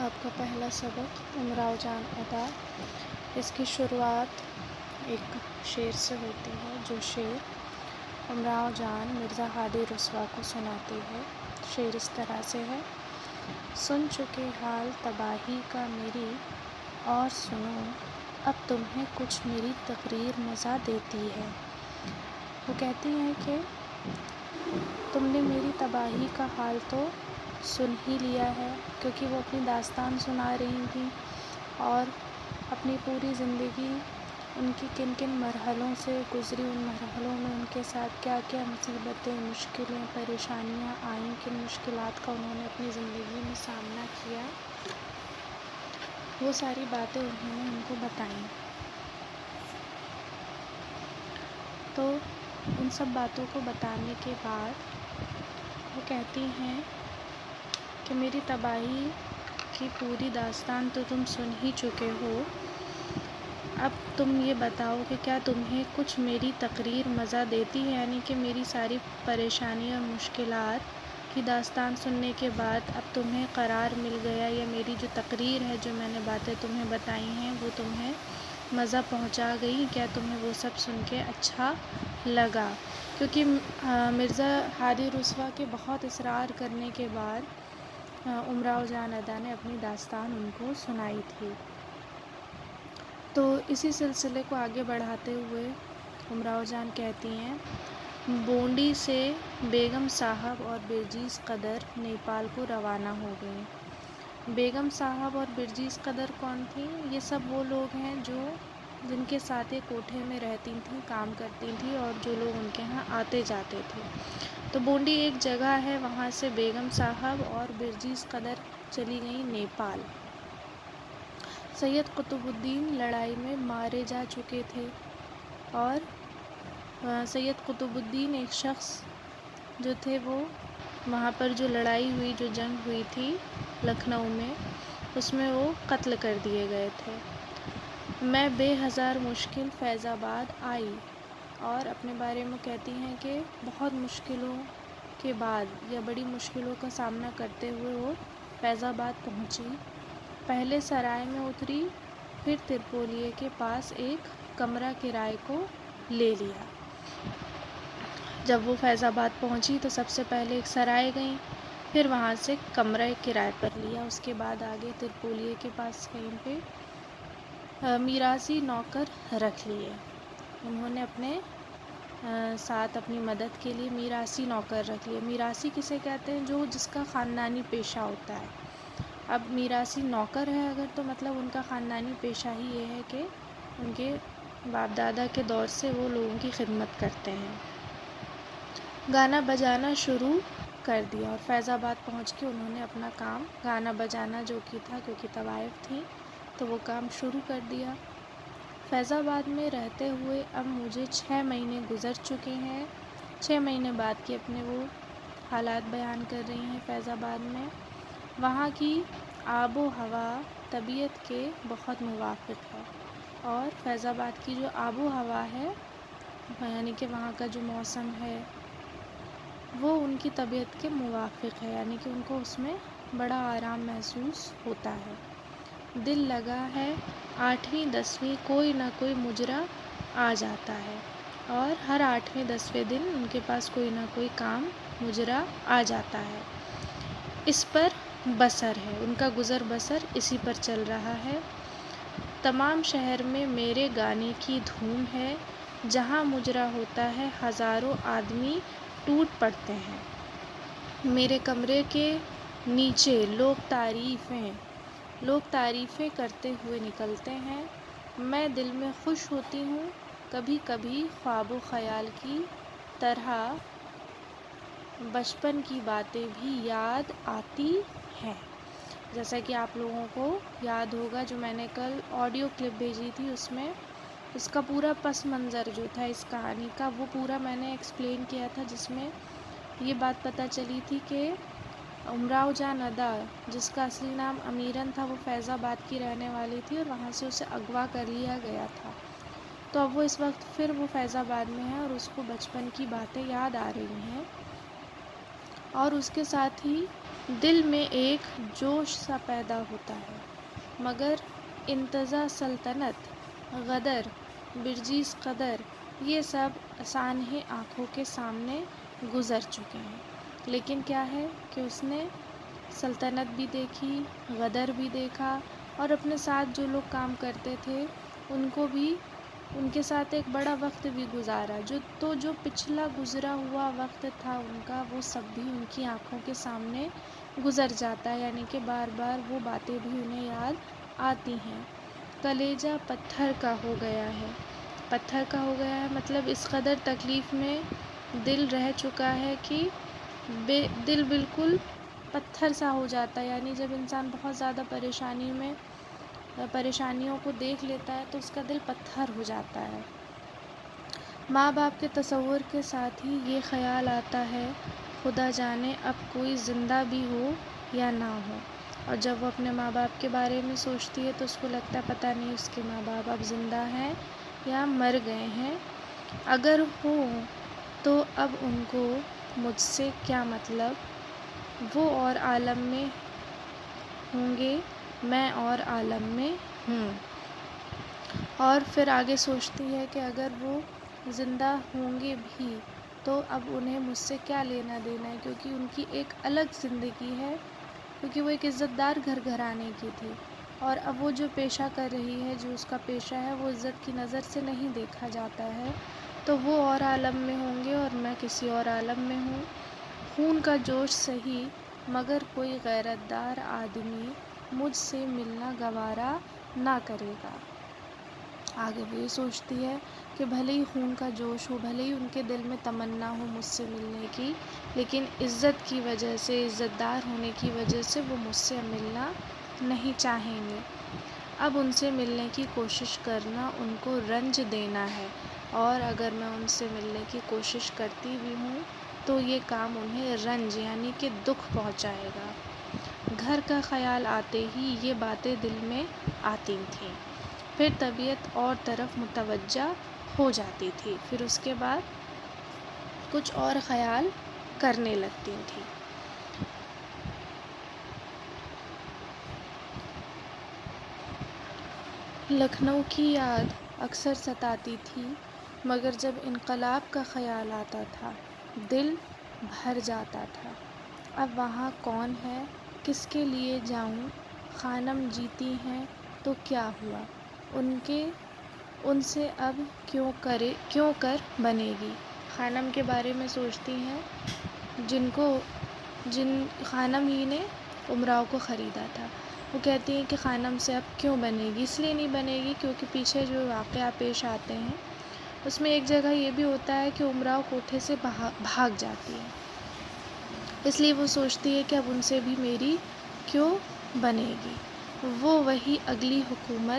آپ کا پہلا سبق امراؤ جان ادا۔ اس کی شروعات ایک شعر سے ہوتی ہے، جو شعر امراؤ جان مرزا ہادی رسوا کو سناتی ہے۔ شعر اس طرح سے ہے: سن چکے حال تباہی کا میری، اور سنو اب تمہیں کچھ میری تقریر مزہ دیتی ہے۔ وہ کہتی ہیں کہ تم نے میری تباہی کا حال تو سن ہی لیا ہے، کیونکہ وہ اپنی داستان سنا رہی تھیں اور اپنی پوری زندگی ان کی کن کن مرحلوں سے گزری، ان مرحلوں میں ان کے ساتھ کیا کیا مصیبتیں، مشکلیں، پریشانیاں آئیں، کن مشکلات کا انہوں نے اپنی زندگی میں سامنا کیا، وہ ساری باتیں انہوں نے ان کو بتائیں۔ تو ان سب باتوں کو بتانے کے بعد وہ کہتی ہیں کہ میری تباہی کی پوری داستان تو تم سن ہی چکے ہو، اب تم یہ بتاؤ کہ کیا تمہیں کچھ میری تقریر مزہ دیتی ہے، یعنی کہ میری ساری پریشانیاں اور مشکلات کی داستان سننے کے بعد اب تمہیں قرار مل گیا، یا میری جو تقریر ہے، جو میں نے باتیں تمہیں بتائی ہیں، وہ تمہیں مزہ پہنچا گئی، کیا تمہیں وہ سب سن کے اچھا لگا؟ کیونکہ مرزا ہادی رسوا کے بہت اصرار کرنے کے بعد امراؤ جان ادا نے اپنی داستان ان کو سنائی تھی۔ تو اسی سلسلے کو آگے بڑھاتے ہوئے امراؤ جان کہتی ہیں: بونڈی سے بیگم صاحب اور برجیس قدر نیپال کو روانہ ہو گئیں۔ بیگم صاحب اور برجیس قدر کون تھیں؟ یہ سب وہ لوگ ہیں جن کے ساتھ ایک کوٹھے میں رہتی تھیں، کام کرتی تھیں، اور جو لوگ ان کے ہاں آتے جاتے تھے۔ تو بونڈی ایک جگہ ہے، وہاں سے بیگم صاحب اور برجیس قدر چلی گئیں نیپال۔ سید قطب الدین لڑائی میں مارے جا چکے تھے، اور سید قطب الدین ایک شخص جو تھے، وہ وہاں پر جو لڑائی ہوئی، جو جنگ ہوئی تھی لکھنؤ میں، اس میں وہ قتل کر دیے گئے تھے۔ میں بے ہزار مشکل فیض آباد آئی، اور اپنے بارے میں کہتی ہیں کہ بہت مشکلوں کے بعد یا بڑی مشکلوں کا سامنا کرتے ہوئے وہ فیض آباد پہنچی۔ پہلے سرائے میں اتری، پھر ترپولیے کے پاس ایک کمرہ کرائے کو لے لیا۔ جب وہ فیض آباد پہنچی تو سب سے پہلے ایک سرائے گئیں، پھر وہاں سے کمرہ کرائے پر لیا، اس کے بعد آگے ترپولیے کے پاس کہیں پہ میراثی نوکر رکھ لیے۔ انہوں نے اپنے ساتھ اپنی مدد کے لیے میراثی نوکر رکھ لیے۔ میراثی کسے کہتے ہیں؟ جس کا خاندانی پیشہ ہوتا ہے۔ اب میراثی نوکر ہے اگر، تو مطلب ان کا خاندانی پیشہ ہی یہ ہے کہ ان کے باپ دادا کے دور سے وہ لوگوں کی خدمت کرتے ہیں۔ گانا بجانا شروع کر دیا، اور فیض آباد پہنچ کے انہوں نے اپنا کام گانا بجانا جو کہ تھا، کیونکہ طوائف تھیں تو وہ کام شروع کر دیا۔ فیض آباد میں رہتے ہوئے اب مجھے 6 مہینے گزر چکے ہیں۔ 6 مہینے بعد کے اپنے وہ حالات بیان کر رہی ہیں فیض آباد میں۔ وہاں کی آب و ہوا طبیعت کے بہت موافق ہے، اور فیض آباد کی جو آب و ہوا ہے، یعنی کہ وہاں کا جو موسم ہے، وہ ان کی طبیعت کے موافق ہے، یعنی کہ ان کو اس میں بڑا آرام محسوس ہوتا ہے۔ دل لگا ہے 8ویں 10ویں کوئی نہ کوئی مجرا آ جاتا ہے، اور ہر 8ویں 10ویں دن ان کے پاس کوئی نہ کوئی کام مجرا آ جاتا ہے۔ اس پر بسر ہے، ان کا گزر بسر اسی پر چل رہا ہے۔ تمام شہر میں میرے گانے کی دھوم ہے، جہاں مجرا ہوتا ہے ہزاروں آدمی ٹوٹ پڑتے ہیں۔ میرے کمرے کے نیچے لوگ تعریفیں کرتے ہوئے نکلتے ہیں۔ میں دل میں خوش ہوتی ہوں، کبھی کبھی خواب و خیال کی طرح بچپن کی باتیں بھی یاد آتی ہیں۔ جیسا کہ آپ لوگوں کو یاد ہوگا، جو میں نے کل آڈیو کلپ بھیجی تھی، اس میں اس کا پورا پس منظر جو تھا اس کہانی کا، وہ پورا میں نے ایکسپلین کیا تھا، جس میں یہ بات پتہ چلی تھی کہ امراؤ جان ادا، جس کا اصلی نام امیرن تھا، وہ فیض آباد کی رہنے والی تھی، اور وہاں سے اسے اغوا کر لیا گیا تھا۔ تو اب وہ اس وقت پھر وہ فیض آباد میں ہے، اور اس کو بچپن کی باتیں یاد آ رہی ہیں۔ اور اس کے ساتھ ہی دل میں ایک جوش سا پیدا ہوتا ہے، مگر انتزاع سلطنت، غدر، برجیس قدر، یہ سب سانحِ آنکھوں کے سامنے گزر چکے ہیں۔ لیکن کیا ہے کہ اس نے سلطنت بھی دیکھی، غدر بھی دیکھا، اور اپنے ساتھ جو لوگ کام کرتے تھے ان کو بھی، ان کے ساتھ ایک بڑا وقت بھی گزارا، جو پچھلا گزرا ہوا وقت تھا ان کا، وہ سب بھی ان کی آنکھوں کے سامنے گزر جاتا ہے، یعنی کہ بار بار وہ باتیں بھی انہیں یاد آتی ہیں۔ کلیجہ پتھر کا ہو گیا ہے۔ پتھر کا ہو گیا ہے مطلب اس قدر تکلیف میں دل رہ چکا ہے کہ دل بالکل پتھر سا ہو جاتا ہے، یعنی جب انسان بہت زیادہ پریشانیوں کو دیکھ لیتا ہے تو اس کا دل پتھر ہو جاتا ہے۔ ماں باپ کے تصور کے ساتھ ہی یہ خیال آتا ہے، خدا جانے اب کوئی زندہ بھی ہو یا نہ ہو، اور جب وہ اپنے ماں باپ کے بارے میں سوچتی ہے تو اس کو لگتا ہے پتہ نہیں اس کے ماں باپ اب زندہ ہیں یا مر گئے ہیں، اگر ہوں تو اب ان کو مجھ سے کیا مطلب، وہ اور عالم میں ہوں گے، میں اور عالم میں ہوں۔ اور پھر آگے سوچتی ہے کہ اگر وہ زندہ ہوں گے بھی تو اب انہیں مجھ سے کیا لینا دینا ہے، کیونکہ ان کی ایک الگ زندگی ہے، کیونکہ وہ ایک عزت دار گھرانے کی تھی، اور اب وہ جو پیشہ کر رہی ہے، جو اس کا پیشہ ہے، وہ عزت کی نظر سے نہیں دیکھا جاتا ہے، تو وہ اور عالم میں ہوں گے اور میں کسی اور عالم میں ہوں۔ خون کا جوش سہی مگر کوئی غیرت دار آدمی مجھ سے ملنا گوارا نہ کرے گا۔ آگے وہ یہ سوچتی ہے کہ بھلے ہی خون کا جوش ہو، بھلے ہی ان کے دل میں تمنا ہو مجھ سے ملنے کی، لیکن عزت کی وجہ سے، عزت دار ہونے کی وجہ سے وہ مجھ سے ملنا نہیں چاہیں گے۔ اب ان سے ملنے کی کوشش کرنا ان کو رنج دینا ہے، اور اگر میں ان سے ملنے کی کوشش کرتی بھی ہوں تو یہ کام انہیں رنج یعنی کہ دکھ پہنچائے گا۔ گھر کا خیال آتے ہی یہ باتیں دل میں آتی تھیں، پھر طبیعت اور طرف متوجہ ہو جاتی تھی، پھر اس کے بعد کچھ اور خیال کرنے لگتی تھی۔ لکھنؤ کی یاد اکثر ستاتی تھی، مگر جب انقلاب کا خیال آتا تھا دل بھر جاتا تھا۔ اب وہاں کون ہے، کس کے لیے جاؤں، خانم جیتی ہیں تو کیا ہوا، ان سے اب کیوں کر بنے گی۔ خانم کے بارے میں سوچتی ہیں جن خانم ہی نے امراؤ کو خریدا تھا، وہ کہتی ہیں کہ خانم سے اب کیوں بنے گی، اس لیے نہیں بنے گی کیونکہ پیچھے جو واقعہ پیش آتے ہیں اس میں ایک جگہ یہ بھی ہوتا ہے کہ امراؤ کوٹھے سے بھاگ جاتی ہے، اس لیے وہ سوچتی ہے کہ اب ان سے بھی میری کیوں بنے گی۔ وہ وہی اگلی حکومت